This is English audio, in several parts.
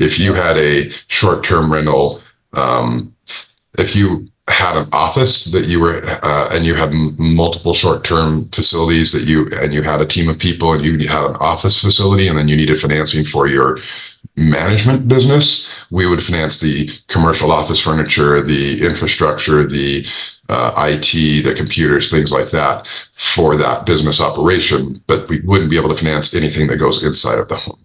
If you had a short-term rental, if you had an office that you were, and you had multiple short-term facilities and you had a team of people and you had an office facility and then you needed financing for your management business, we would finance the commercial office furniture, the infrastructure, the IT, the computers, things like that for that business operation, but we wouldn't be able to finance anything that goes inside of the home.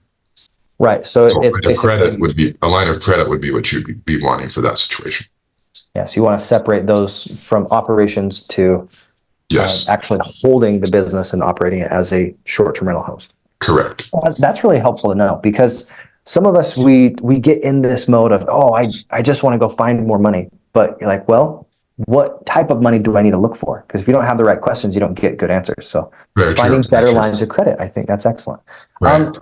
Right. So it's basically a line of credit would be what you'd be wanting for that situation. Yes, you want to separate those from operations to actually holding the business and operating it as a short-term rental host. Correct. That's really helpful to know, because some of us, we get in this mode of, I just want to go find more money. But you're like, well, what type of money do I need to look for? Because if you don't have the right questions, you don't get good answers. So finding better lines of credit, I think that's excellent. Right.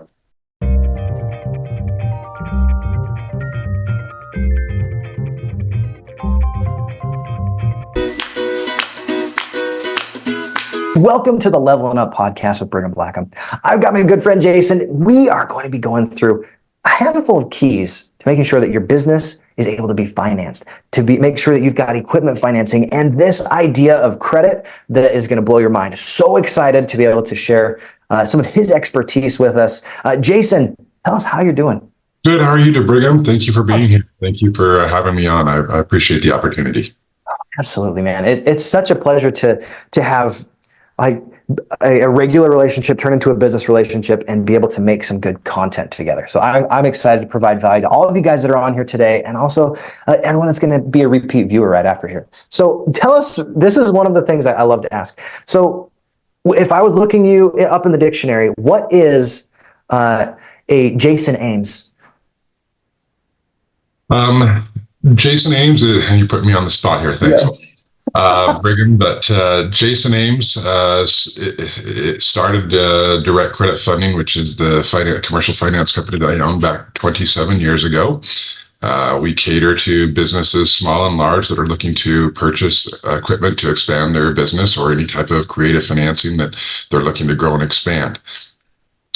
Welcome to the Levelin Up podcast with Brigham Blackham. I've got my good friend Jason. We are going to be going through a handful of keys to making sure that your business is able to be financed, make sure that you've got equipment financing, and this idea of credit that is going to blow your mind. So excited to be able to share some of his expertise with us. Jason, tell us how you're doing. Good. How are you, Brigham? Thank you for being here. Thank you for having me on. I appreciate the opportunity. Absolutely, man. It's such a pleasure to have a regular relationship turn into a business relationship and be able to make some good content together. So I'm excited to provide value to all of you guys that are on here today, and also everyone that's going to be a repeat viewer right after here. So tell us, this is one of the things I love to ask. So if I was looking you up in the dictionary, what is a Jason Ames? Jason Ames, and you put me on the spot here. Thanks. Yes. Brigham, but Jason Ames, it started Direct Credit Funding, which is the commercial finance company that I owned back 27 years ago. We cater to businesses, small and large, that are looking to purchase equipment to expand their business or any type of creative financing that they're looking to grow and expand.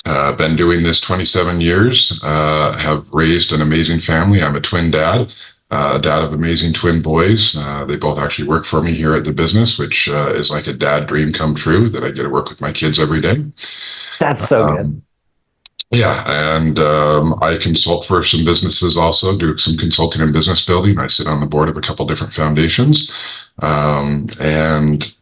Been doing this 27 years, have raised an amazing family. I'm a twin dad. Dad of amazing twin boys. They both actually work for me here at the business, which is like a dad dream come true, that I get to work with my kids every day. That's so good. Yeah, and I consult for some businesses also, do some consulting and business building. I sit on the board of a couple different foundations, and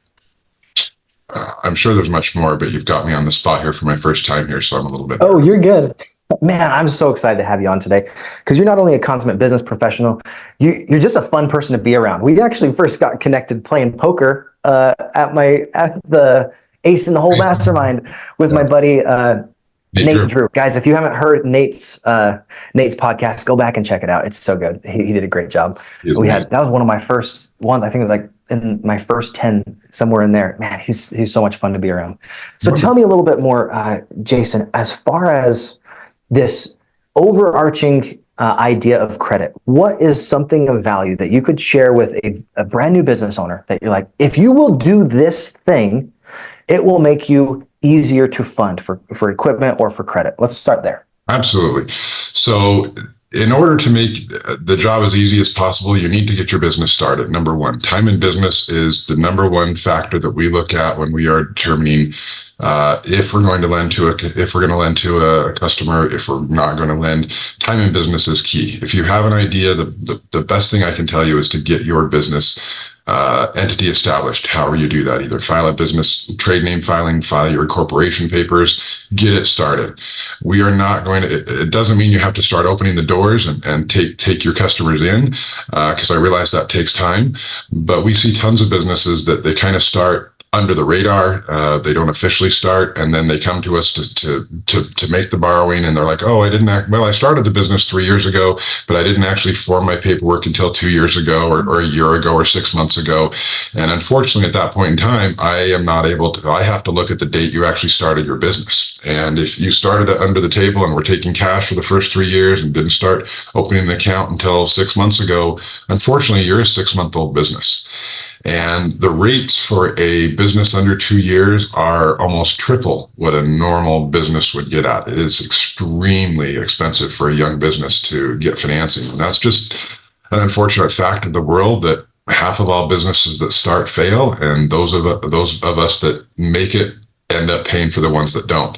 I'm sure there's much more, but you've got me on the spot here for my first time here, so I'm a little bit nervous. You're good. Man, I'm so excited to have you on today, because you're not only a consummate business professional, you're just a fun person to be around. We actually first got connected playing poker at the Ace in the Hole Mastermind with my buddy Nate Drew. Guys, if you haven't heard Nate's podcast, go back and check it out. It's so good. He did a great job. That was one of my first ones. I think it was like in my first 10, somewhere in there. Man, he's so much fun to be around. So tell me a little bit more, Jason, as far as this overarching idea of credit. What is something of value that you could share with a brand new business owner that you're like, if you will do this thing, it will make you easier to fund for equipment or for credit? Let's start there. Absolutely. So in order to make the job as easy as possible, you need to get your business started. Number one, time in business is the number one factor that we look at when we are determining if we're going to lend to a customer, if we're not going to lend. Time in business is key. If you have an idea, the best thing I can tell you is to get your business entity established. However you do that, either file a business trade name filing, file your corporation papers, get it started. We are not going to, it doesn't mean you have to start opening the doors and take your customers in, because I realize that takes time, but we see tons of businesses that they kind of start under the radar. They don't officially start, and then they come to us to make the borrowing, and they're like, I started the business 3 years ago, but I didn't actually form my paperwork until 2 years ago or a year ago or 6 months ago. And unfortunately, at that point in time, I am not able to, I have to look at the date you actually started your business. And if you started it under the table and were taking cash for the first 3 years and didn't start opening an account until 6 months ago, unfortunately, you're a 6-month-old business. And the rates for a business under 2 years are almost triple what a normal business would get at. It is extremely expensive for a young business to get financing. And that's just an unfortunate fact of the world, that half of all businesses that start fail, and those of us that make it end up paying for the ones that don't.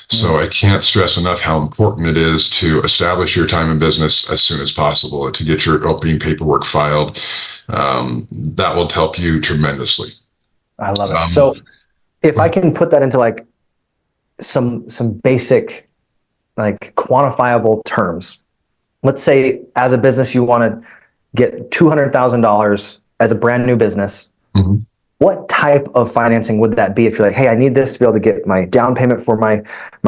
So I can't stress enough how important it is to establish your time in business as soon as possible, and to get your opening paperwork filed. That will help you tremendously. I love it. So if I can put that into like some basic, like quantifiable terms, let's say as a business, you want to get $200,000 as a brand new business. Mm-hmm. What type of financing would that be if you're like, hey, I need this to be able to get my down payment for my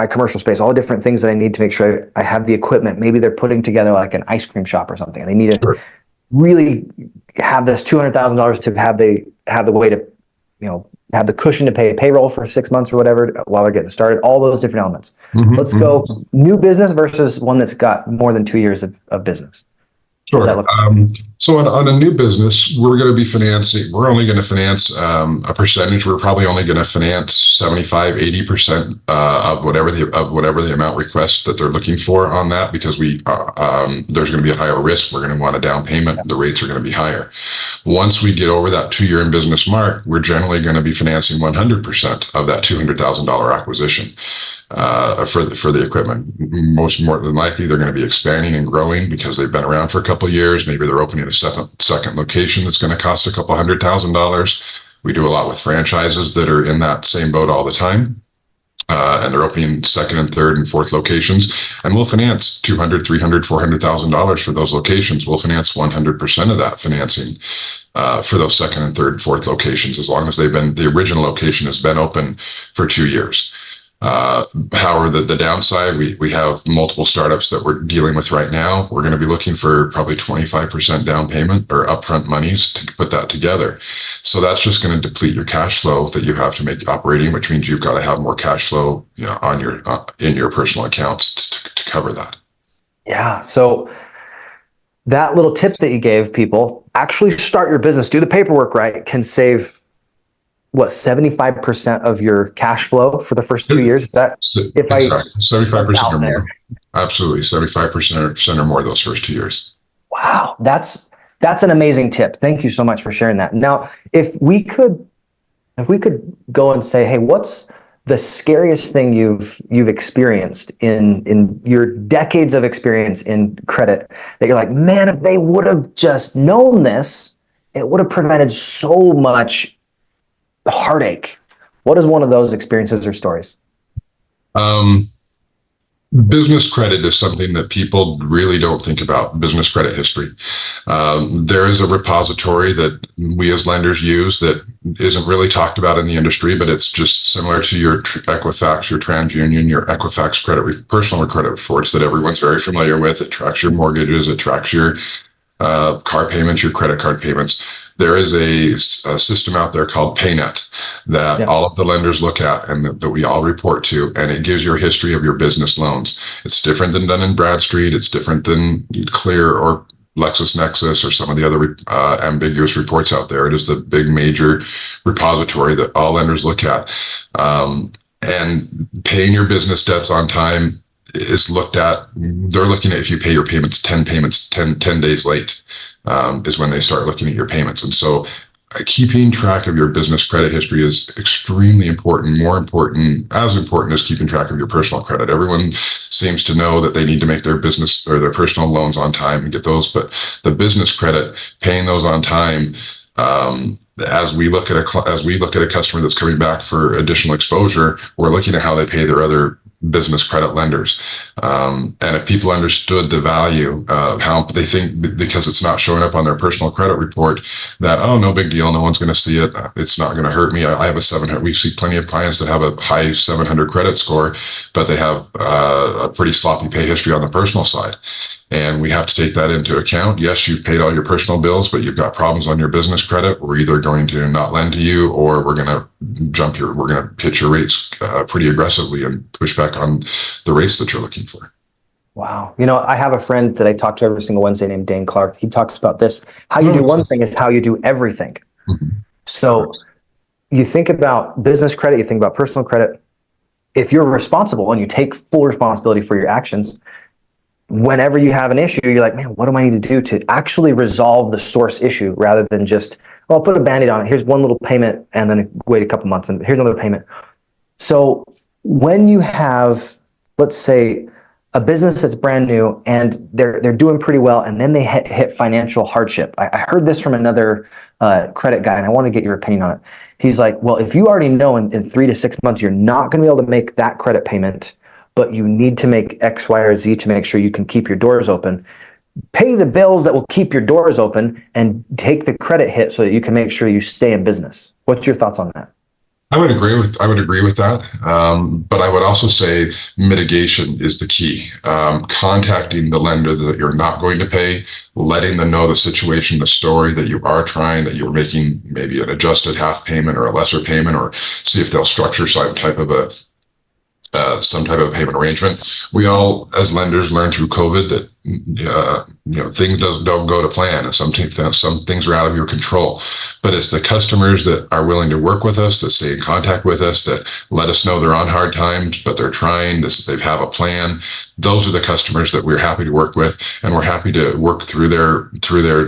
commercial space, all the different things that I need to make sure I have the equipment. Maybe they're putting together like an ice cream shop or something, and they need to really have this $200,000 to have the way to, have the cushion to pay payroll for 6 months or whatever while they're getting started, all those different elements. Mm-hmm. Let's go new business versus one that's got more than 2 years of business. Sure. So on a new business, we're only going to finance a percentage. We're probably only going to finance 75, 80% of whatever the amount request that they're looking for on that, because there's going to be a higher risk. We're going to want a down payment. The rates are going to be higher. Once we get over that 2-year in business mark, we're generally going to be financing 100% of that $200,000 acquisition for the equipment. More than likely, they're going to be expanding and growing because they've been around for a couple of years. Maybe they're opening a second location that's going to cost a couple $100,000. We do a lot with franchises that are in that same boat all the time. And they're opening second and third and fourth locations, and we'll finance $200,000, $300,000, $400,000 for those locations. We'll finance 100% of that financing for those second and third and fourth locations, as long as the original location has been open for 2 years. However, the downside, we have multiple startups that we're dealing with right now. We're going to be looking for probably 25% down payment or upfront monies to put that together. So that's just going to deplete your cash flow that you have to make operating, which means you've got to have more cash flow, on in your personal accounts to cover that. Yeah. So that little tip that you gave people, actually start your business, do the paperwork right, can save 75% of your cash flow for the first 2 years? Is that exactly 75% or more? Absolutely, 75% or more those first 2 years. Wow, that's an amazing tip. Thank you so much for sharing that. Now, if we could go and say, hey, what's the scariest thing you've experienced in your decades of experience in credit that you're like, man, if they would have just known this, it would have prevented so much heartache? What is one of those experiences or stories? Business credit is something that people really don't think about. Business credit history. There is a repository that we as lenders use that isn't really talked about in the industry, but it's just similar to your Equifax, your TransUnion, your Equifax personal credit reports that everyone's very familiar with. It tracks your mortgages, it tracks your car payments, your credit card payments. There is a system out there called PayNet that all of the lenders look at and that we all report to, and it gives your history of your business loans. It's different than Dun & Bradstreet. It's different than Clear or LexisNexis or some of the other ambiguous reports out there. It is the big major repository that all lenders look at. And paying your business debts on time is looked at. They're looking at if you pay your payments 10 days late. Is when they start looking at your payments. And so keeping track of your business credit history is extremely important, as important as keeping track of your personal credit. Everyone seems to know that they need to make their business or their personal loans on time and get those, but the business credit, paying those on time, as we look at a customer that's coming back for additional exposure, we're looking at how they pay their other business credit lenders. And if people understood the value of how they think, because it's not showing up on their personal credit report, that, oh, no big deal, no one's going to see it, it's not going to hurt me. I have a 700. We see plenty of clients that have a high 700 credit score, but they have a pretty sloppy pay history on the personal side. And we have to take that into account. Yes, you've paid all your personal bills, but you've got problems on your business credit. We're either going to not lend to you, or we're going to pitch your rates pretty aggressively and push back on the rates that you're looking for. Wow. I have a friend that I talk to every single Wednesday named Dane Clark. He talks about this. How you do one thing is how you do everything. Mm-hmm. So you think about business credit, you think about personal credit. If you're responsible and you take full responsibility for your actions, whenever you have an issue, you're like, man, what do I need to do to actually resolve the source issue rather than just, well, I'll put a Band-Aid on it. Here's one little payment and then wait a couple months and here's another payment. So when you have, let's say, a business that's brand new and they're doing pretty well, and then they hit financial hardship. I heard this from another credit guy, and I want to get your opinion on it. He's like, well, if you already know in 3 to 6 months you're not going to be able to make that credit payment, but you need to make X, Y, or Z to make sure you can keep your doors open, pay the bills that will keep your doors open and take the credit hit so that you can make sure you stay in business. What's your thoughts on that? I would agree with that, but I would also say mitigation is the key. Contacting the lender that you're not going to pay, letting them know the situation, the story, that you are trying, that you're making maybe an adjusted half payment or a lesser payment, or see if they'll structure some type of a payment arrangement. We all, as lenders, learned through COVID that things don't go to plan, and some things are out of your control. But it's the customers that are willing to work with us, that stay in contact with us, that let us know they're on hard times, but they're trying. They have a plan. Those are the customers that we're happy to work with, and we're happy to work through their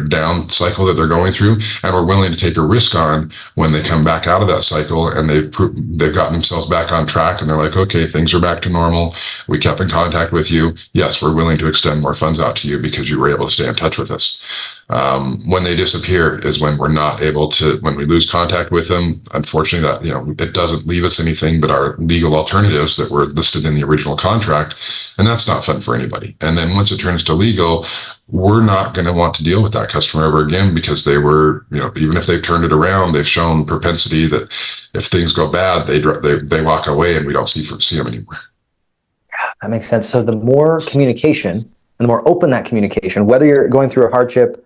down cycle that they're going through, and we're willing to take a risk on when they come back out of that cycle and they've gotten themselves back on track, and they're like, okay, things are back to normal. We kept in contact with you. Yes, we're willing to extend more funds out to you because you were able to stay in touch with us. When they disappear is when we're not able to, when we lose contact with them. Unfortunately, that it doesn't leave us anything but our legal alternatives that were listed in the original contract, and that's not fun for anybody. And then once it turns to legal, we're not going to want to deal with that customer ever again, because they were, even if they've turned it around, they've shown propensity that if things go bad, they walk away and we don't see them anymore. That makes sense. So the more communication and the more open that communication, whether you're going through a hardship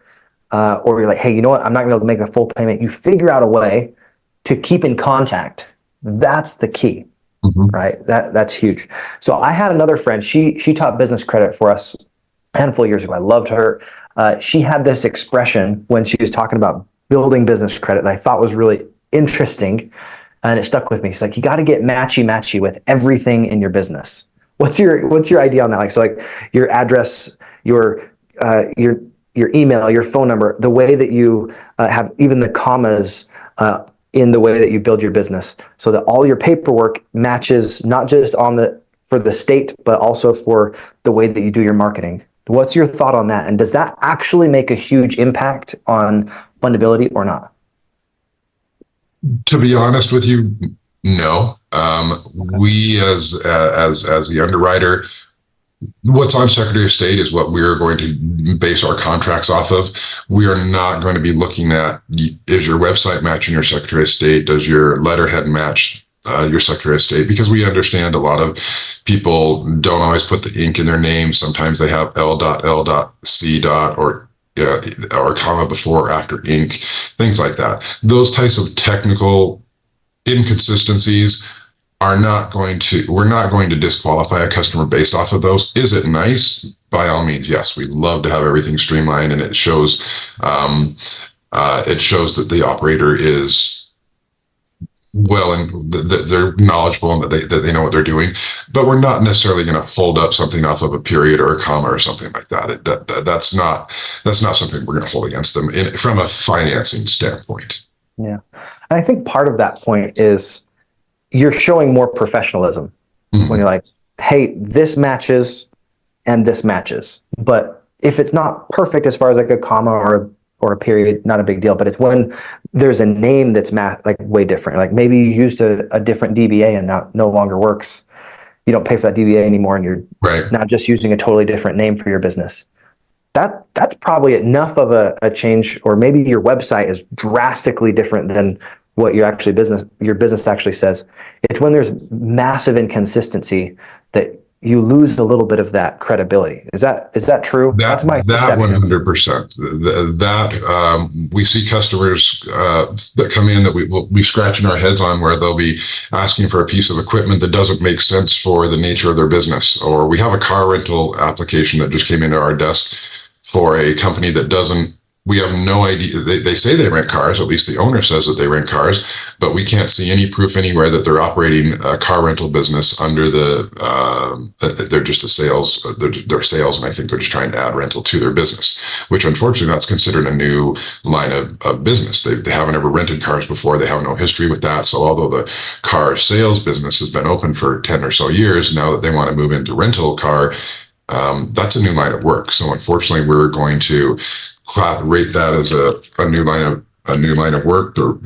or you're like, hey, you know what, I'm not going to be able to make the full payment, you figure out a way to keep in contact. That's the key, right? That's huge. So I had another friend, she taught business credit for us a handful of years ago. I loved her. She had this expression when she was talking about building business credit that I thought was really interesting, and it stuck with me. She's like, you got to get matchy with everything in your business. What's your idea on that? So your address, your email, your phone number, the way that you have even the commas in the way that you build your business, so that all your paperwork matches, not just for the state, but also for the way that you do your marketing. What's your thought on that? And does that actually make a huge impact on fundability or not? To be honest with you, no. We as the underwriter, what's on Secretary of State is what we're going to base our contracts off of. We are not going to be looking at, is your website matching your Secretary of State? Does your letterhead match your Secretary of State? Because we understand a lot of people don't always put the ink in their name. Sometimes they have L.C. or comma before or after ink, things like that. Those types of technical inconsistencies we're not going to disqualify a customer based off of those. Is it nice? By all means, yes. We love to have everything streamlined, and it shows that the operator is well, and they're knowledgeable and that they know what they're doing. But we're not necessarily going to hold up something off of a period or a comma or something like that. That's not something we're going to hold against them from a financing standpoint. Yeah, and I think part of that point is you're showing more professionalism when you're like, hey, this matches and this matches. But if it's not perfect as far as like a comma or a period, not a big deal. But it's when there's a name that's like way different. Like maybe you used a different DBA and that no longer works. You don't pay for that DBA anymore, and you're not just using a totally different name for your business. That's probably enough of a change, or maybe your website is drastically different than what your business actually says. It's when there's massive inconsistency that you lose a little bit of that credibility. Is that true? That's my perception. 100%. That we see customers that come in that we'll be scratching our heads on, where they'll be asking for a piece of equipment that doesn't make sense for the nature of their business. Or we have a car rental application that just came into our desk for a company that doesn't we have no idea. They say they rent cars, at least the owner says that they rent cars, but we can't see any proof anywhere that they're operating a car rental business under they're just a sales, they're sales, and I think they're just trying to add rental to their business, which unfortunately that's considered a new line of business. They haven't ever rented cars before. They have no history with that. So although the car sales business has been open for 10 or so years, now that they want to move into rental car, that's a new line of work. So unfortunately, we're going to rate that as a new line of work, or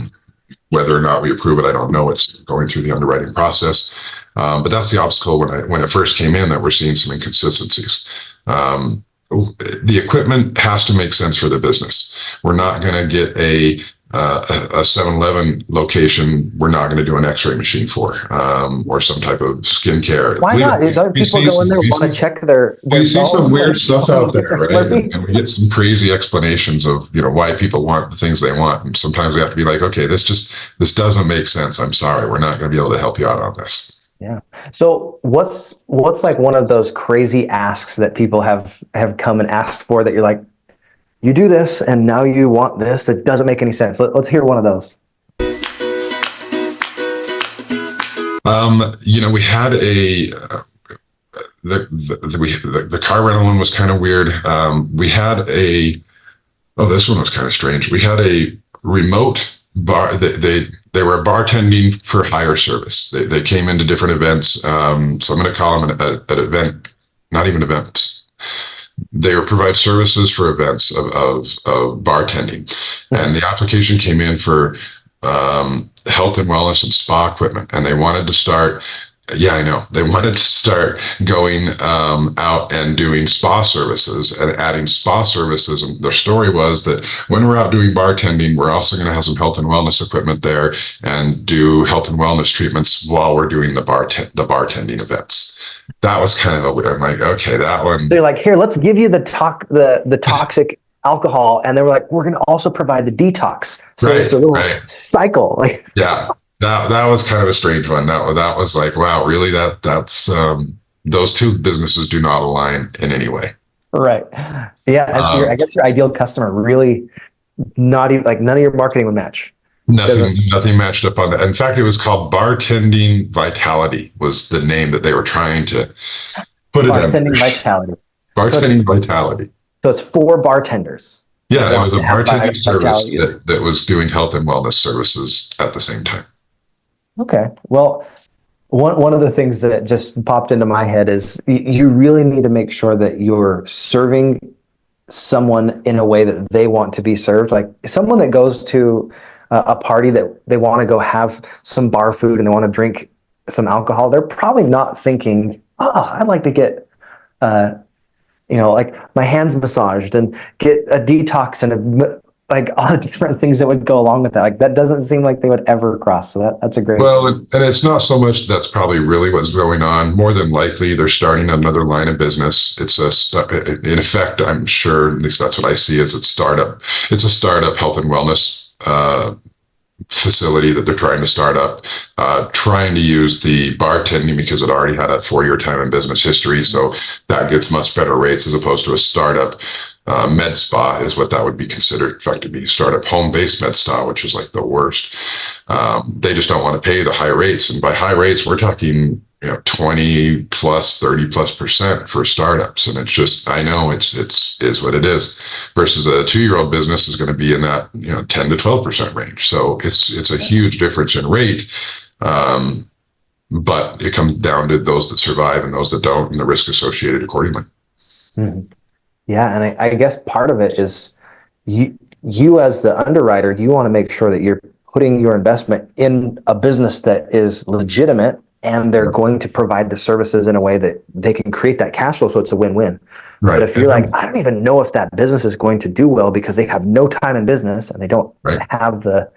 whether or not we approve it, I don't know. It's going through the underwriting process, but that's the obstacle when it first came in, that we're seeing some inconsistencies. The equipment has to make sense for the business. We're not going to get a 7-Eleven location we're not going to do an x-ray machine for, or some type of skincare. Why not? Don't people go in there want to check their we see some weird stuff out there, right? Slurpee? And we get some crazy explanations of, why people want the things they want. And sometimes we have to be like, okay, this doesn't make sense. I'm sorry. We're not going to be able to help you out on this. Yeah. So what's like one of those crazy asks that people have come and asked for that you're like, you do this and now you want this? It doesn't make any sense. Let's hear one of those. We had the car rental one was kind of weird. We had this one was kind of strange. We had a remote bar. They were bartending for hire service. They came into different events. So I'm going to call them an event, not even events. They would provide services for events of bartending, and the application came in for health and wellness and spa equipment, and they wanted to start. Yeah, I know. They wanted to start going out and doing spa services and adding spa services. And their story was that when we're out doing bartending, we're also going to have some health and wellness equipment there and do health and wellness treatments while we're doing the bartending events. That was kind of a weird. I'm like, okay, that one. They're like, here, let's give you the toxic alcohol, and they were like, we're going to also provide the detox. So it's a little cycle. Like, yeah, that was kind of a strange one. That was like, wow, really? That's those two businesses do not align in any way. Right. Yeah. I guess your ideal customer really not even, like, none of your marketing would match. Nothing matched up on that. In fact, it was called Bartending Vitality was the name that they were trying to put it in. Bartending Vitality. Bartending Vitality. So it's for bartenders. Yeah, it was a bartending service that was doing health and wellness services at the same time. Okay. Well, one of the things that just popped into my head is you really need to make sure that you're serving someone in a way that they want to be served. Like someone that goes to a party that they want to go have some bar food and they want to drink some alcohol, they're probably not thinking, I'd like to get, like my hands massaged and get a detox and like all the different things that would go along with that. Like that doesn't seem like they would ever cross. So that's a great. Well, and it's not so much that's probably really what's going on. More than likely, they're starting another line of business. It's in effect, I'm sure, at least that's what I see as it's a startup health and wellness facility that they're trying to start up, trying to use the bartending because it already had a 4-year time in business history. So that gets much better rates as opposed to a startup. Med spa is what that would be considered. In fact, it'd be startup home-based med spa, which is like the worst. They just don't want to pay the high rates. And by high rates, we're talking 20 plus, 30 plus % for startups. And it's just, I know it's what it is, versus a 2-year-old business is going to be in that 10 to 12% range. So it's a huge difference in rate. But it comes down to those that survive and those that don't, and the risk associated accordingly. Mm-hmm. Yeah, and I guess part of it is you as the underwriter, you want to make sure that you're putting your investment in a business that is legitimate and they're going to provide the services in a way that they can create that cash flow, so it's a win-win. Right. But if you're like, I don't even know if that business is going to do well because they have no time in business and they don't have the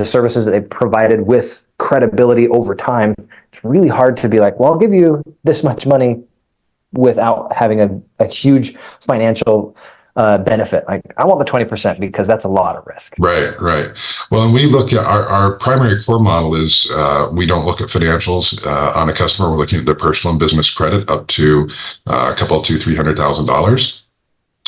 services that they provided with credibility over time, it's really hard to be like, well, I'll give you this much money without having a huge financial benefit. Like I want the 20% because that's a lot of risk. Right. Well, and we look at our primary core model is we don't look at financials on a customer. We're looking at their personal and business credit up to a couple $200,000-$300,000.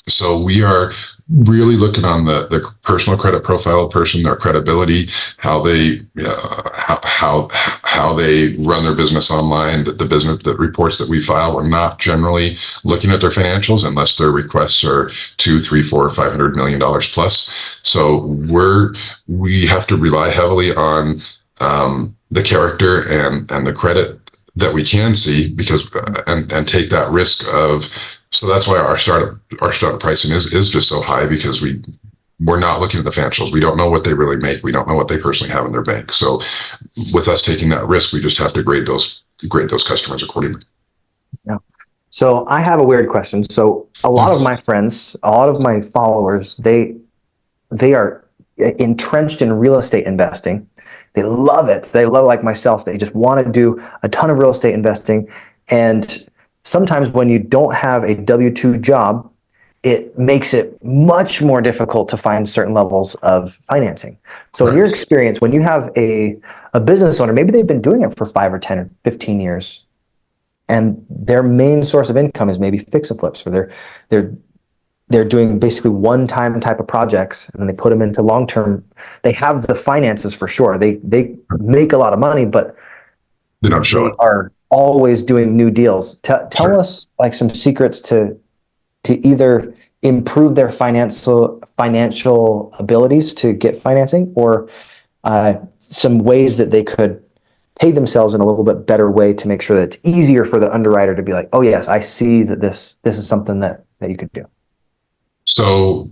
So we are really looking on the personal credit profile of person, their credibility, how they how they run their business online, the business, the reports that we file. We're not generally looking at their financials unless their requests are two, three, four, $500 million plus. So we have to rely heavily on the character and the credit that we can see, because and take that risk of. So that's why our startup pricing is just so high, because we're not looking at the financials. We don't know what they really make. We don't know what they personally have in their bank. So with us taking that risk, we just have to grade those customers accordingly. Yeah. So I have a weird question. So a lot of my friends, a lot of my followers, they are entrenched in real estate investing. They love it. They love, like myself, they just want to do a ton of real estate investing. And sometimes when you don't have a W-2 job, it makes it much more difficult to find certain levels of financing. So in your experience, when you have a business owner, maybe they've been doing it for 5 or 10 or 15 years, and their main source of income is maybe fix and flips, where they're doing basically one-time type of projects, and then they put them into long-term. They have the finances for sure. They make a lot of money, but they don't show it. Are always doing new deals. Tell us like some secrets to either improve their financial abilities to get financing, or some ways that they could pay themselves in a little bit better way to make sure that it's easier for the underwriter to be like, oh yes, I see that this is something that you could do. So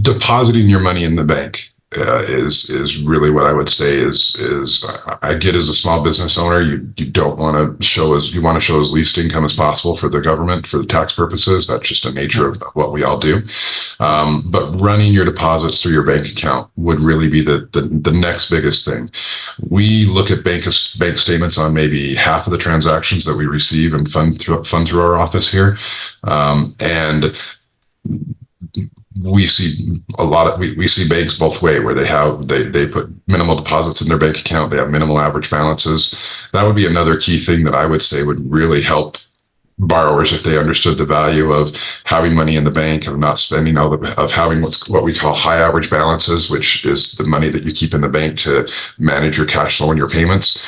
depositing your money in the bank is really what I would say is I get, as a small business owner, you don't want to show you want to show as least income as possible for the government, for the tax purposes. That's just the nature of what we all do. But running your deposits through your bank account would really be the next biggest thing. We look at bank statements on maybe half of the transactions that we receive and fund through our office here, and we see we see banks both way, where they put minimal deposits in their bank account. They have minimal average balances. That would be another key thing that I would say would really help borrowers, if they understood the value of having money in the bank, of not spending of having what we call high average balances, which is the money that you keep in the bank to manage your cash flow and your payments.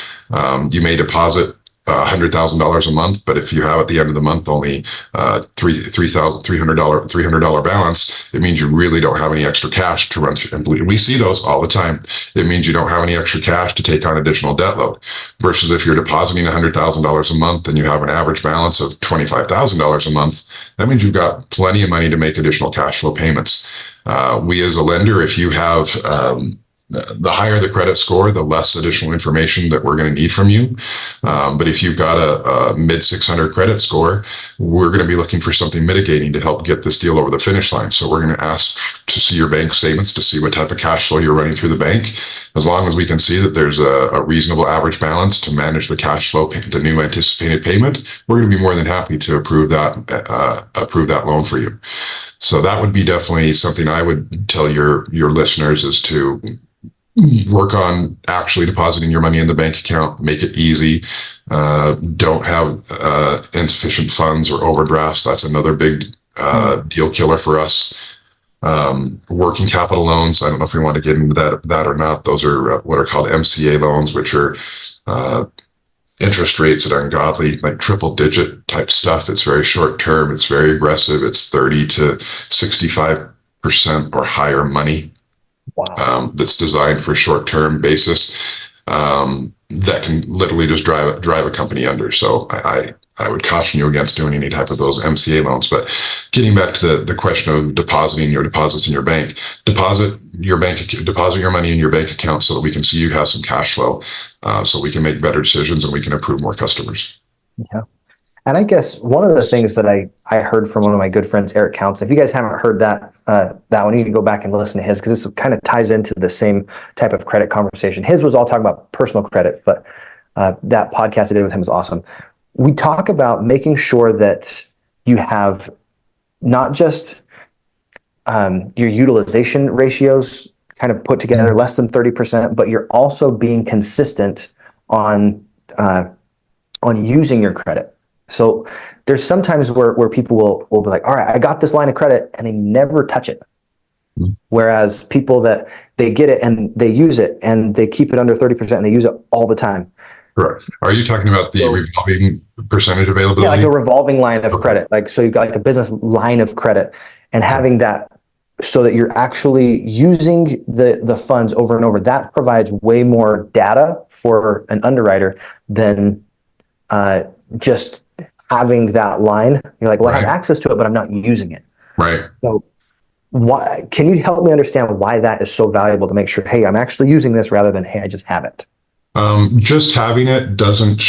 You may deposit $100,000 a month, but if you have at the end of the month only $300 balance, it means you really don't have any extra cash to run through. And we see those all the time. It means you don't have any extra cash to take on additional debt load. Versus if you're depositing $100,000 a month and you have an average balance of $25,000 a month, that means you've got plenty of money to make additional cash flow payments. We as a lender, if you have the higher the credit score, the less additional information that we're going to need from you. But if you've got a mid 600 credit score, we're going to be looking for something mitigating to help get this deal over the finish line. So we're going to ask to see your bank statements to see what type of cash flow you're running through the bank. As long as we can see that there's a reasonable average balance to manage the cash flow, the new anticipated payment, we're going to be more than happy to approve that loan for you. So that would be definitely something I would tell your listeners, is to work on actually depositing your money in the bank account. Make it easy. Don't have insufficient funds or overdrafts. That's another big deal killer for us. Working capital loans, I don't know if we want to get into that or not. Those are what are called MCA loans, which are interest rates that are ungodly, like triple digit type stuff. It's very short term. It's very aggressive. It's 30 to 65% or higher money. Wow. That's designed for short-term basis, that can literally just drive a company under. So I would caution you against doing any type of those MCA loans. But getting back to the question of depositing your deposits in your bank, deposit your money in your bank account so that we can see you have some cash flow, so we can make better decisions and we can approve more customers. Yeah. And I guess one of the things that I heard from one of my good friends, Eric Counts, if you guys haven't heard that one, you need to go back and listen to his, because this kind of ties into the same type of credit conversation. His was all talking about personal credit, but that podcast I did with him was awesome. We talk about making sure that you have not just your utilization ratios kind of put together, less than 30%, but you're also being consistent on using your credit. So there's sometimes where people will be like, all right, I got this line of credit, and they never touch it. Mm-hmm. Whereas people that they get it and they use it and they keep it under 30% and they use it all the time. Correct. Are you talking about the revolving percentage availability? Yeah, like a revolving line of Okay. credit. Like, so you've got like a business line of credit, and having that so that you're actually using the funds over and over. That provides way more data for an underwriter than just having that line. You're like, well, I have access to it, but I'm not using it. Right. So why, can you help me understand why that is so valuable to make sure, hey, I'm actually using this rather than, hey, I just have it? Just having it doesn't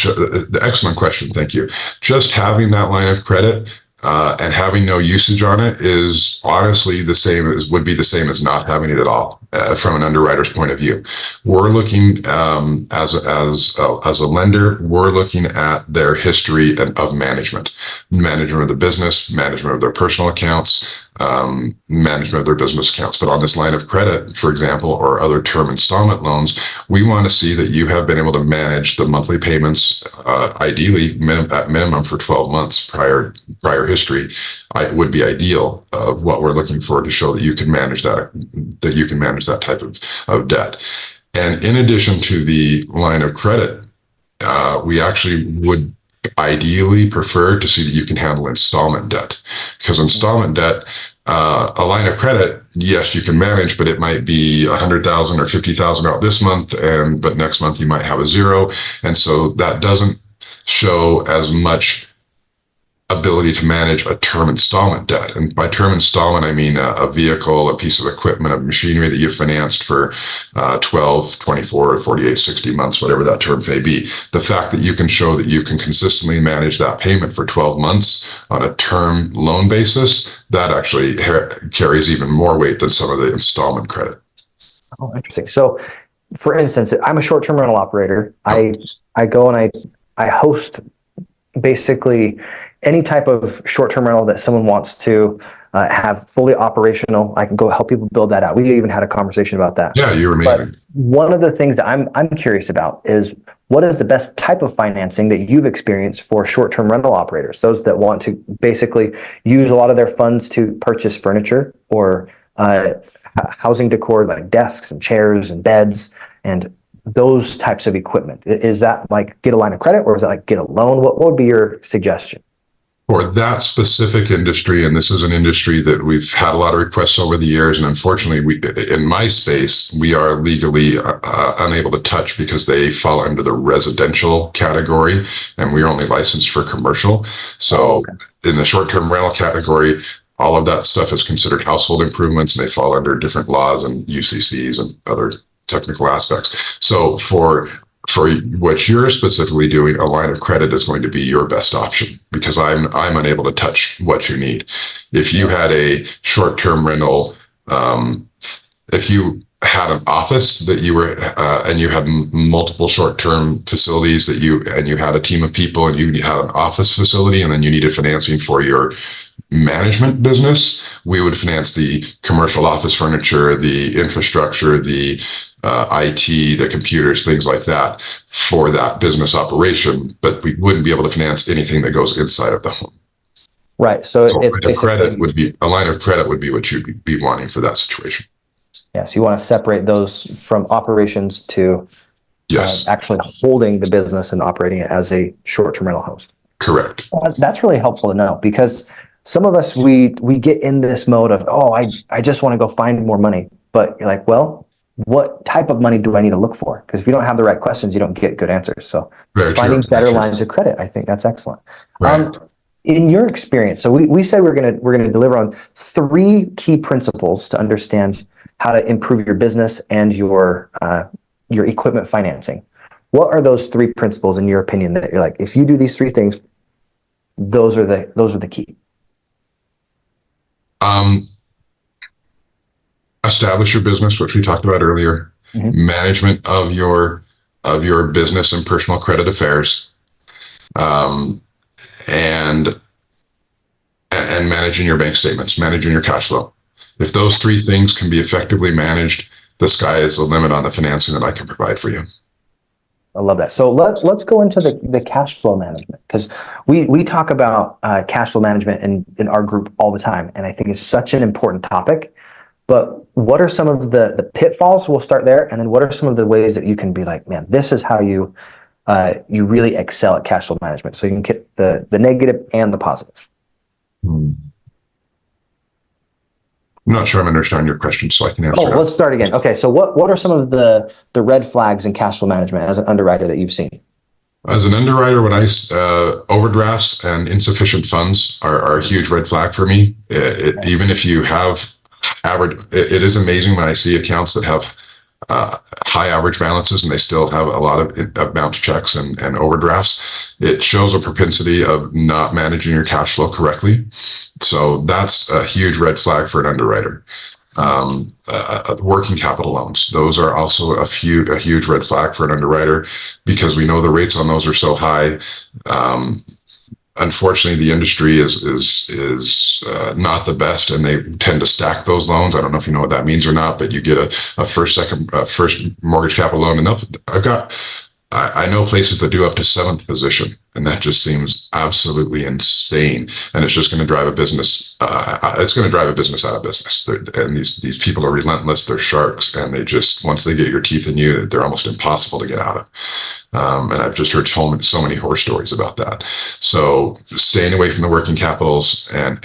excellent question. Thank you. Just having that line of credit and having no usage on it is honestly would be the same as not having it at all from an underwriter's point of view. We're looking as a lender, we're looking at their history of management of the business, management of their personal accounts, management of their business accounts. But on this line of credit, for example, or other term installment loans, we want to see that you have been able to manage the monthly payments, ideally at minimum for 12 months prior history. Would be ideal of what we're looking for to show that you can manage that type of debt. And in addition to the line of credit, we actually would ideally prefer to see that you can handle installment debt, because installment debt, a line of credit, yes, you can manage, but it might be $100,000 or $50,000 out this month, but next month you might have a zero, and so that doesn't show as much ability to manage a term installment debt. And by term installment, I mean a vehicle, a piece of equipment, a machinery that you've financed for 12, 24, 48, 60 months, whatever that term may be. The fact that you can show that you can consistently manage that payment for 12 months on a term loan basis, that actually carries even more weight than some of the installment credit. Oh, interesting. So for instance, I'm a short-term rental operator. I go and I host basically any type of short-term rental that someone wants to have fully operational. I can go help people build that out. We even had a conversation about that. Yeah, you're amazing. But one of the things that I'm curious about is, what is the best type of financing that you've experienced for short-term rental operators, those that want to basically use a lot of their funds to purchase furniture or housing decor like desks and chairs and beds and those types of equipment? Is that like get a line of credit, or is that like get a loan? What would be your suggestion? For that specific industry, and this is an industry that we've had a lot of requests over the years, and unfortunately, in my space, we are legally unable to touch because they fall under the residential category, and we are only licensed for commercial. So in the short-term rental category, all of that stuff is considered household improvements, and they fall under different laws and UCCs and other technical aspects. So for what you're specifically doing, a line of credit is going to be your best option, because I'm unable to touch what you need. If you had a short-term rental, if you had an office that you were and you had multiple short-term facilities and you had a team of people and you had an office facility, and then you needed financing for your management business, we would finance the commercial office furniture, the infrastructure, the IT, the computers, things like that for that business operation, but we wouldn't be able to finance anything that goes inside of the home. Right. So it's basically a line of credit would be what you'd be wanting for that situation. Yeah. So you want to separate those from operations to actually holding the business and operating it as a short-term rental host. Correct. That's really helpful to know, because some of us, we get in this mode of, I just want to go find more money. But you're like, well, what type of money do I need to look for? Because if you don't have the right questions, you don't get good answers. So finding better lines of credit, I think that's excellent. Right. In your experience, so we said we're gonna deliver on 3 key principles to understand how to improve your business and your equipment financing. What are those 3 principles in your opinion that you're like, if you do these 3 things, those are the key? Establish your business, which we talked about earlier. Mm-hmm. Management of your business and personal credit affairs, and managing your bank statements, managing your cash flow. If those 3 things can be effectively managed, the sky is the limit on the financing that I can provide for you. I love that. So let's go into the cash flow management, because we talk about cash flow management in our group all the time, and I think it's such an important topic. But what are some of the pitfalls? We'll start there, and then what are some of the ways that you can be like, man, this is how you really excel at cash flow management, so you can get the negative and the positive. I'm not sure I'm understanding your question, so I can answer. Let's start again. Okay, so what are some of the red flags in cash flow management as an underwriter that you've seen? As an underwriter, when overdrafts and insufficient funds are a huge red flag for me. Even if you have average, it is amazing when I see accounts that have high average balances and they still have a lot of bounce checks and overdrafts. It shows a propensity of not managing your cash flow correctly. So that's a huge red flag for an underwriter. Working capital loans, those are also a huge red flag for an underwriter, because we know the rates on those are so high. Unfortunately, the industry is not the best, and they tend to stack those loans. I don't know if you know what that means or not, but you get a first mortgage capital loan, and I know places that do up to 7th position, and that just seems absolutely insane. And it's just going to drive a business. It's going to drive a business out of business. And these people are relentless. They're sharks, and they just, once they get your teeth in you, they're almost impossible to get out of. And I've just heard so many horror stories about that. So staying away from the working capitals and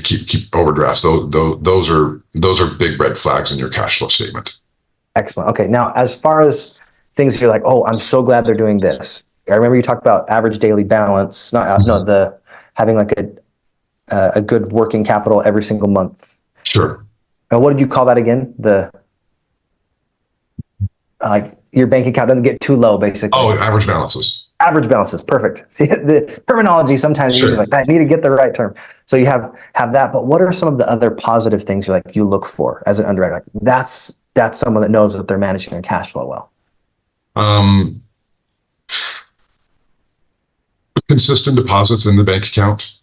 keep overdrafts. Those are big red flags in your cash flow statement. Excellent. Okay, now as far as things you're like, oh, I'm so glad they're doing this. I remember you talked about average daily balance, having like a good working capital every single month. Sure. And what did you call that again? Your bank account doesn't get too low, basically. Oh, average balances. Average balances, perfect. See, the terminology sometimes you're like, I need to get the right term. So you have that, but what are some of the other positive things you look for as an underwriter? Like that's someone that knows that they're managing their cash flow well. Consistent deposits in the bank account,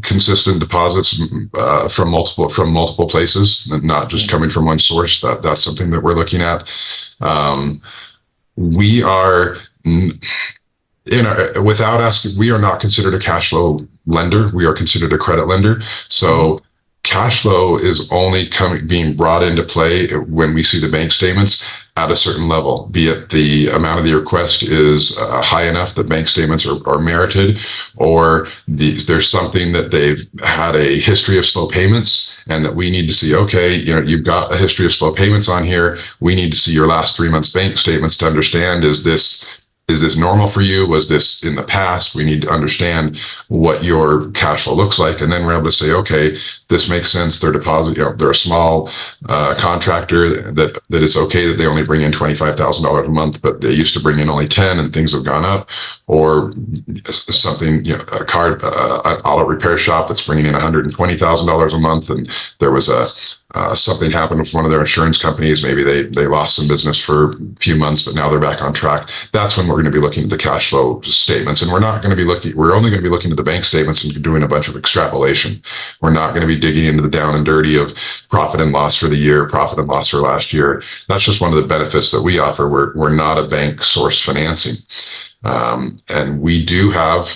consistent deposits from multiple places, and not just coming from one source. That's something that we're looking at. We are without asking, we are not considered a cash flow lender. We are considered a credit lender. So cash flow is only being brought into play when we see the bank statements at a certain level, be it the amount of the request is high enough that bank statements are merited, or there's something that they've had a history of slow payments, and that we need to see, okay, you've got a history of slow payments on here. We need to see your last 3 months bank statements to understand, is this normal for you? Was this in the past? We need to understand what your cash flow looks like. And then we're able to say, okay, this makes sense. Their deposit, they're a small contractor that it's okay that they only bring in $25,000 a month, but they used to bring in only 10 and things have gone up. Or something, an auto repair shop that's bringing in $120,000 a month, and there was something happened with one of their insurance companies. Maybe they lost some business for a few months, but now they're back on track. That's when we're going to be looking at the cash flow statements, and we're only going to be looking at the bank statements and doing a bunch of extrapolation. We're not going to be digging into the down and dirty of profit and loss for the year, profit and loss for last year. That's just one of the benefits that we offer. We're not a bank source financing. And we do have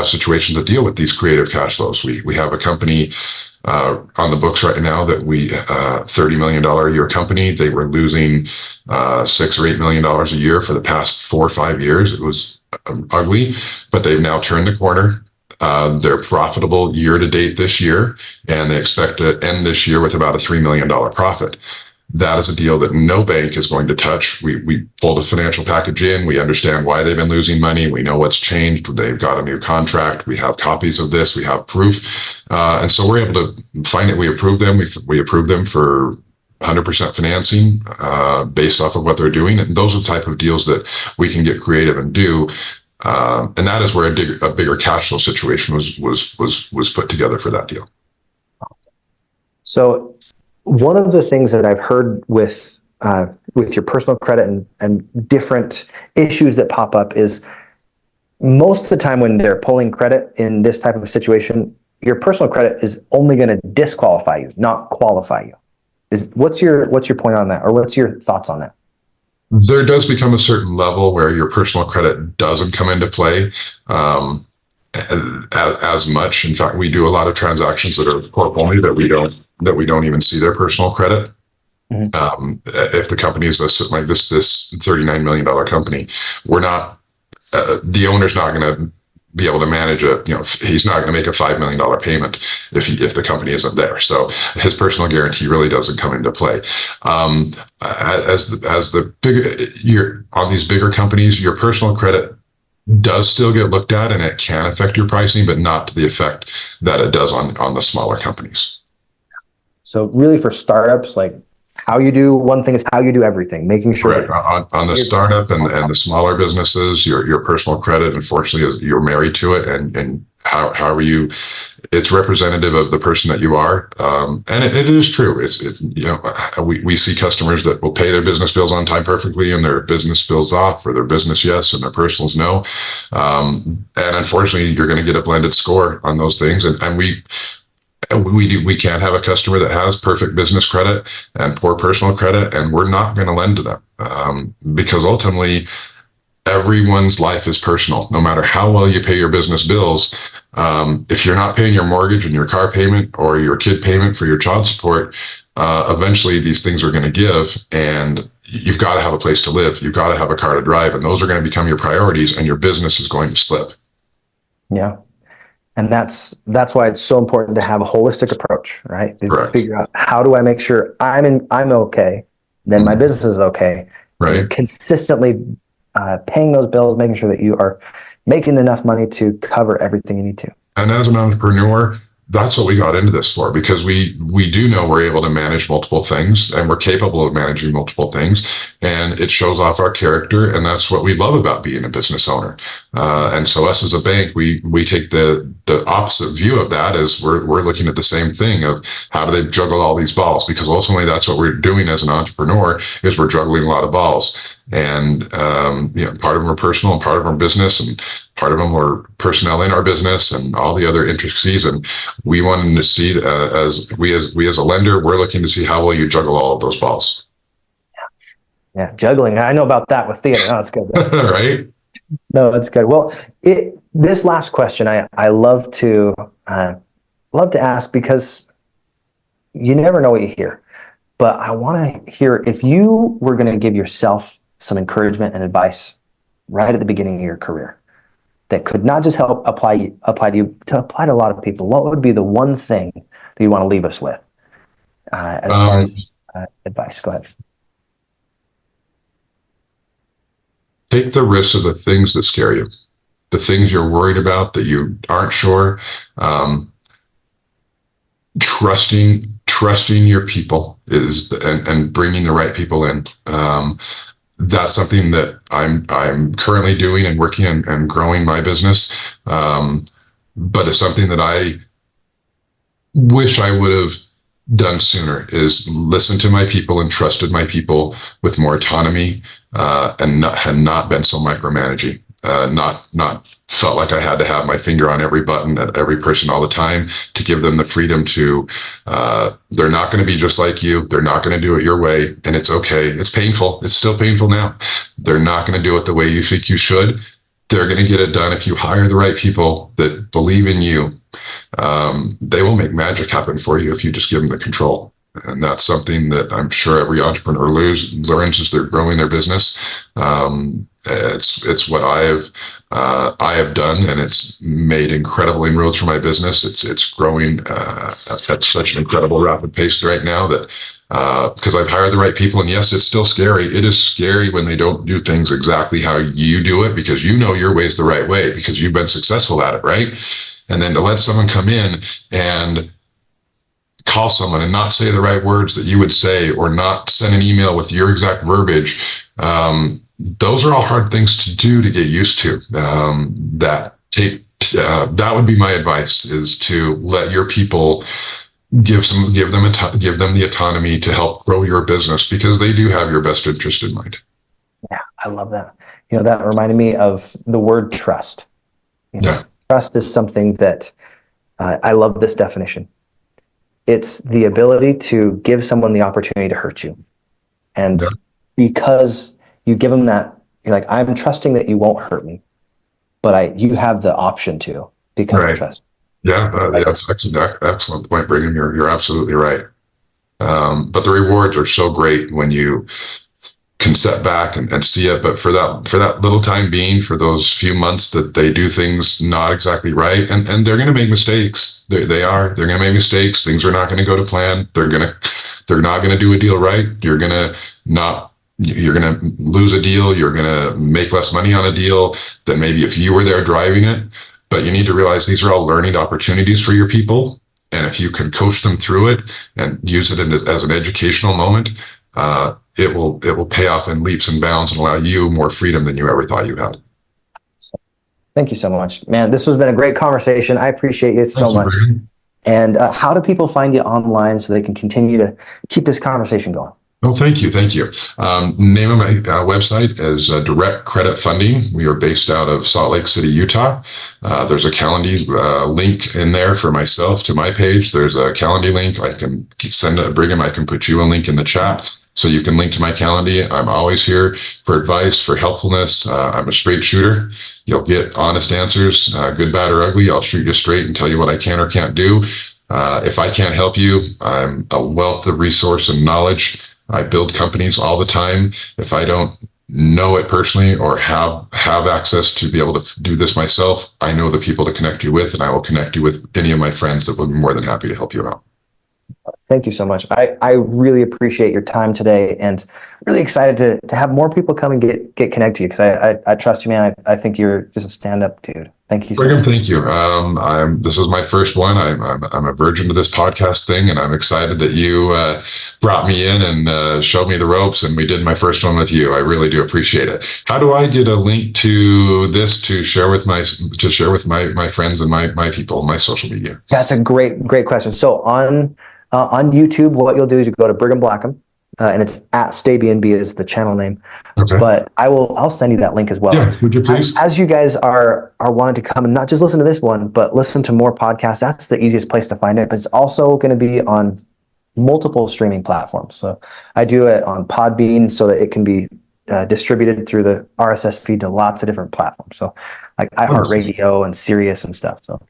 situations that deal with these creative cash flows. We have a company on the books right now that $30 million a year company. They were losing $6 or $8 million a year for the past 4 or 5 years. It was ugly, but they've now turned the corner. They're profitable year to date this year, and they expect to end this year with about a $3 million profit. That is a deal that no bank is going to touch. We pulled a financial package in. We understand why they've been losing money. We know what's changed. They've got a new contract. We have copies of this. We have proof. And so we're able to find it. We approve them. We approve them for 100% financing based off of what they're doing. And those are the type of deals that we can get creative and do. And that is where a bigger cash flow situation was put together for that deal. So one of the things that I've heard with your personal credit and different issues that pop up is most of the time when they're pulling credit in this type of situation, your personal credit is only going to disqualify you, not qualify you. What's your point on that, or what's your thoughts on that? There does become a certain level where your personal credit doesn't come into play as much. In fact, we do a lot of transactions that are corp only that we don't even see their personal credit. Mhm. If the company is like this $39 million company, we're not the owner's not going to be able to manage he's not going to make a $5 million payment if the company isn't there. So his personal guarantee really doesn't come into play. As the bigger you're on these bigger companies, your personal credit does still get looked at and it can affect your pricing, but not to the effect that it does on the smaller companies. So really for startups, like how you do one thing is how you do everything, making sure Correct. that On the startup and the smaller businesses, your personal credit, unfortunately, is you're married to it, and how are you? It's representative of the person that you are, and it is true. We see customers that will pay their business bills on time perfectly, and their business bills off, or their business yes, and their personals no, and unfortunately, you're going to get a blended score on those things, and we can't have a customer that has perfect business credit and poor personal credit, and we're not going to lend to them because ultimately everyone's life is personal. No matter how well you pay your business bills, if you're not paying your mortgage and your car payment or your kid payment for your child support, eventually these things are going to give, and you've got to have a place to live. You've got to have a car to drive, and those are going to become your priorities, and your business is going to slip. yeah. And that's why it's so important to have a holistic approach, right? To Correct. figure out how do I make sure I'm okay, then my business is okay, and you're Right. consistently paying those bills, making sure that you are making enough money to cover everything you need to. And as an entrepreneur, that's what we got into this for, because we do know we're able to manage multiple things and we're capable of managing multiple things, and it shows off our character, and that's what we love about being a business owner. And so us as a bank, we take the opposite view of that, as we're looking at the same thing of how do they juggle all these balls, because ultimately that's what we're doing as an entrepreneur, is we're juggling a lot of balls. And part of them are personal and part of them are business, and part of them are personnel in our business and all the other intricacies. And we wanted to see as a lender, we're looking to see how well you juggle all of those balls. Yeah, juggling. I know about that with theater. No, it's good. Right? No, it's good. Well, this last question I love to ask, because you never know what you hear. But I want to hear, if you were going to give yourself some encouragement and advice right at the beginning of your career that could not just help apply to you, to apply to a lot of people, what would be the one thing that you want to leave us with as far as advice? Go ahead. Take the risks of the things that scare you, the things you're worried about that you aren't sure. Trusting your people and bringing the right people in. That's something that I'm currently doing and working and growing my business. But it's something that I wish I would have done sooner, is listen to my people and trusted my people with more autonomy, and not been so micromanaging. Not felt like I had to have my finger on every button at every person all the time, to give them the freedom to, they're not going to be just like you. They're not going to do it your way, and it's okay. It's painful. It's still painful now. They're not going to do it the way you think you should. They're going to get it done if you hire the right people that believe in you. They will make magic happen for you if you just give them the control. And that's something that I'm sure every entrepreneur learns as they're growing their business. It's what I have done, and it's made incredible inroads for my business. It's growing at such an incredible rapid pace right now that because I've hired the right people. And yes, it's still scary. It is scary when they don't do things exactly how you do it, because you know your way is the right way because you've been successful at it, right? And then to let someone come in and call someone and not say the right words that you would say, or not send an email with your exact verbiage, those are all hard things to do, to get used to. That would be my advice, is to let your people give them the autonomy to help grow your business, because they do have your best interest in mind. Yeah, I love that. That reminded me of the word trust. Yeah. Trust is something that I love this definition. It's the ability to give someone the opportunity to hurt you. And Yeah. because you give them that, you're like, I'm trusting that you won't hurt me, but you have the option to because I Right. trust. Yeah, Right. that's excellent point, Brigham. You're absolutely right. But the rewards are so great when you can set back and see it. But for that little time being, for those few months that they do things not exactly right, and they're going to make mistakes. They're going to make mistakes. Things are not going to go to plan. They're not going to do a deal right. You're going to lose a deal. You're going to make less money on a deal than maybe if you were there driving it. But you need to realize these are all learning opportunities for your people. And if you can coach them through it and use it as an educational moment, it will pay off in leaps and bounds and allow you more freedom than you ever thought you had. Thank you so much, man. This has been a great conversation. I appreciate it so much. And how do people find you online so they can continue to keep this conversation going? Oh, thank you. Thank you. Name of my website is Direct Credit Funding. We are based out of Salt Lake City, Utah. There's a Calendly link in there for myself to my page. There's a Calendly link. I can send it, Brigham. I can put you a link in the chat so you can link to my Calendly. I'm always here for advice, for helpfulness. I'm a straight shooter. You'll get honest answers, good, bad, or ugly. I'll shoot you straight and tell you what I can or can't do. If I can't help you, I'm a wealth of resource and knowledge. I build companies all the time. If I don't know it personally or have access to be able to do this myself, I know the people to connect you with, and I will connect you with any of my friends that will be more than happy to help you out. Thank you so much. I really appreciate your time today, and really excited to have more people come and get connected to you, because I trust you, man. I think you're just a stand-up dude. Thank you so Brigham, much. thank you. This is my first one. I'm a virgin to this podcast thing, and I'm excited that you brought me in and showed me the ropes, and we did my first one with you. I really do appreciate it. How do I get a link to this to share with my friends and my people, my social media? That's a great question. So on YouTube, what you'll do is you go to Brigham Blackham, and it's at Staybnbee is the channel name. Okay. But I'll send you that link as well. Yeah, would you please? As you guys are wanting to come and not just listen to this one, but listen to more podcasts, that's the easiest place to find it. But it's also going to be on multiple streaming platforms. So I do it on Podbean so that it can be distributed through the RSS feed to lots of different platforms. So like iHeartRadio and Sirius and stuff. So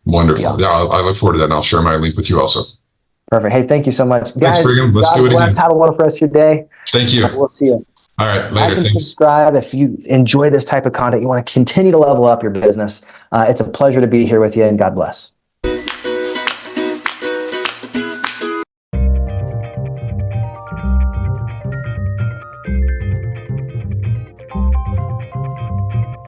wonderful. Awesome. Yeah, I look forward to that, and I'll share my link with you also. Perfect. Hey, thank you so much. Thanks, Guys, Brigham. Let's God do it bless. again. Have a wonderful rest of your day. Thank you. We'll see you. All right, later. Like and Thanks. subscribe if you enjoy this type of content. You want to continue to level up your business. It's a pleasure to be here with you, and God bless.